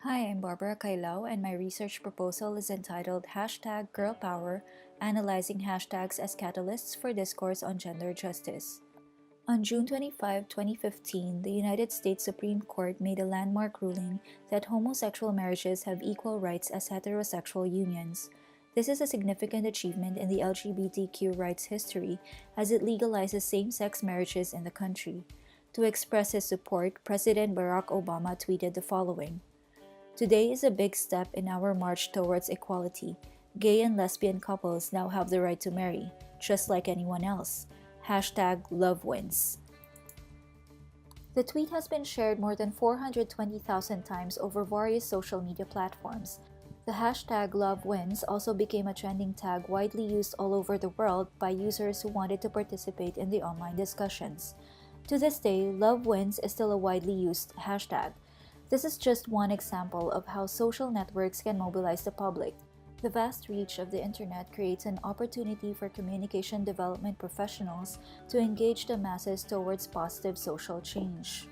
Hi, I'm Barbara Kailao, and my research proposal is entitled Hashtag Girl Power Analyzing Hashtags as Catalysts for Discourse on Gender Justice. On June 25, 2015, the United States Supreme Court made a landmark ruling that homosexual marriages have equal rights as heterosexual unions. This is a significant achievement in the LGBTQ rights history as it legalizes same sex marriages in the country. To express his support, President Barack Obama tweeted the following. Today is a big step in our march towards equality. Gay and lesbian couples now have the right to marry, just like anyone else. Hashtag love wins. The tweet has been shared more than 420,000 times over various social media platforms. The hashtag love wins also became a trending tag widely used all over the world by users who wanted to participate in the online discussions. To this day, love wins is still a widely used hashtag. This is just one example of how social networks can mobilize the public. The vast reach of the internet creates an opportunity for communication development professionals to engage the masses towards positive social change.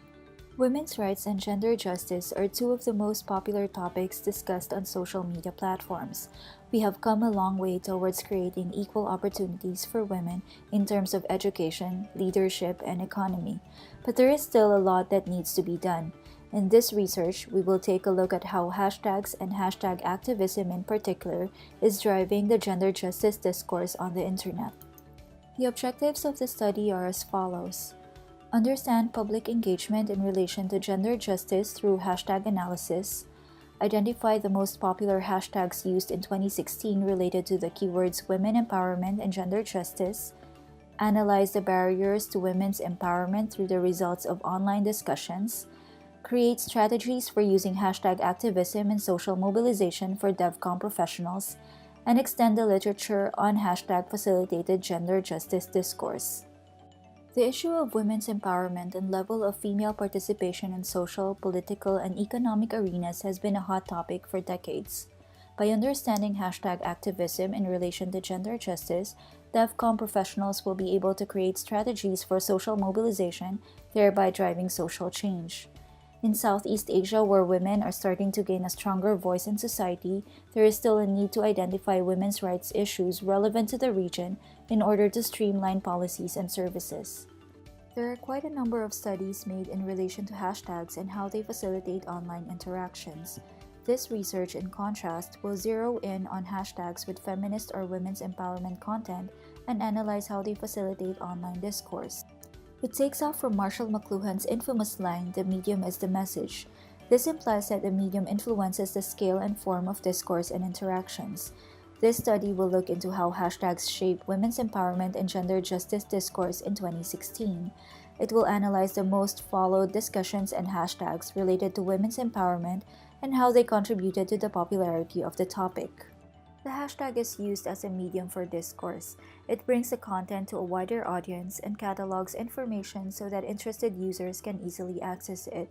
Women's rights and gender justice are two of the most popular topics discussed on social media platforms. We have come a long way towards creating equal opportunities for women in terms of education, leadership, and economy, but there is still a lot that needs to be done. In this research, we will take a look at how hashtags and hashtag activism in particular is driving the gender justice discourse on the internet. The objectives of the study are as follows. Understand public engagement in relation to gender justice through hashtag analysis. Identify the most popular hashtags used in 2016 related to the keywords women empowerment and gender justice. Analyze the barriers to women's empowerment through the results of online discussions. Create strategies for using hashtag activism and social mobilization for DevCom professionals. And extend the literature on hashtag facilitated gender justice discourse. The issue of women's empowerment and level of female participation in social, political, and economic arenas has been a hot topic for decades. By understanding hashtag activism in relation to gender justice, DevCom professionals will be able to create strategies for social mobilization, thereby driving social change. In Southeast Asia, where women are starting to gain a stronger voice in society, there is still a need to identify women's rights issues relevant to the region in order to streamline policies and services. There are quite a number of studies made in relation to hashtags and how they facilitate online interactions. This research, in contrast, will zero in on hashtags with feminist or women's empowerment content and analyze how they facilitate online discourse. It takes off from Marshall McLuhan's infamous line, "The medium is the message." This implies that the medium influences the scale and form of discourse and interactions. This study will look into how hashtags shape women's empowerment and gender justice discourse in 2016. It will analyze the most followed discussions and hashtags related to women's empowerment and how they contributed to the popularity of the topic. The hashtag is used as a medium for discourse. It brings the content to a wider audience and catalogs information so that interested users can easily access it.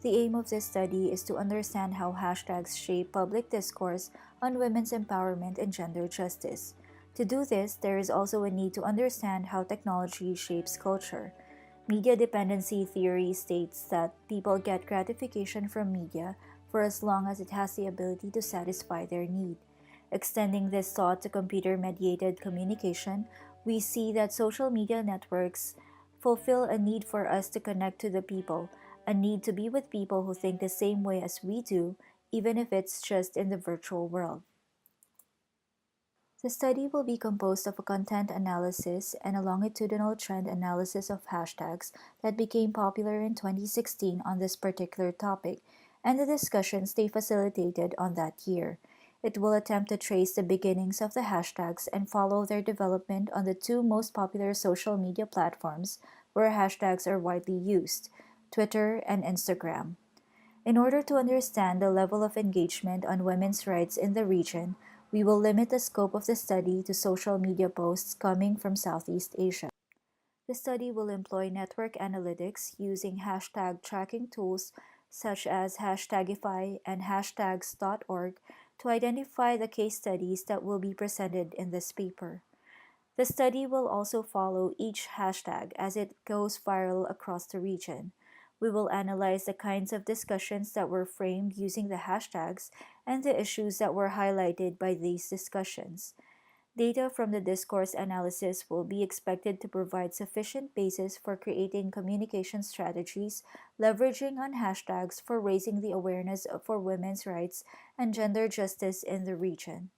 The aim of this study is to understand how hashtags shape public discourse on women's empowerment and gender justice. To do this, there is also a need to understand how technology shapes culture. Media dependency theory states that people get gratification from media for as long as it has the ability to satisfy their need. Extending this thought to computer mediated communication, we see that social media networks fulfill a need for us to connect to the people, a need to be with people who think the same way as we do, even if it's just in the virtual world. The study will be composed of a content analysis and a longitudinal trend analysis of hashtags that became popular in 2016 on this particular topic and the discussions they facilitated on that year. It will attempt to trace the beginnings of the hashtags and follow their development on the two most popular social media platforms where hashtags are widely used, Twitter and Instagram. In order to understand the level of engagement on women's rights in the region, we will limit the scope of the study to social media posts coming from Southeast Asia. The study will employ network analytics using hashtag tracking tools such as Hashtagify and hashtags.org to identify the case studies that will be presented in this paper. The study will also follow each hashtag as it goes viral across the region. We will analyze the kinds of discussions that were framed using the hashtags and the issues that were highlighted by these discussions. Data from the discourse analysis will be expected to provide sufficient basis for creating communication strategies leveraging on hashtags for raising the awareness for women's rights and gender justice in the region.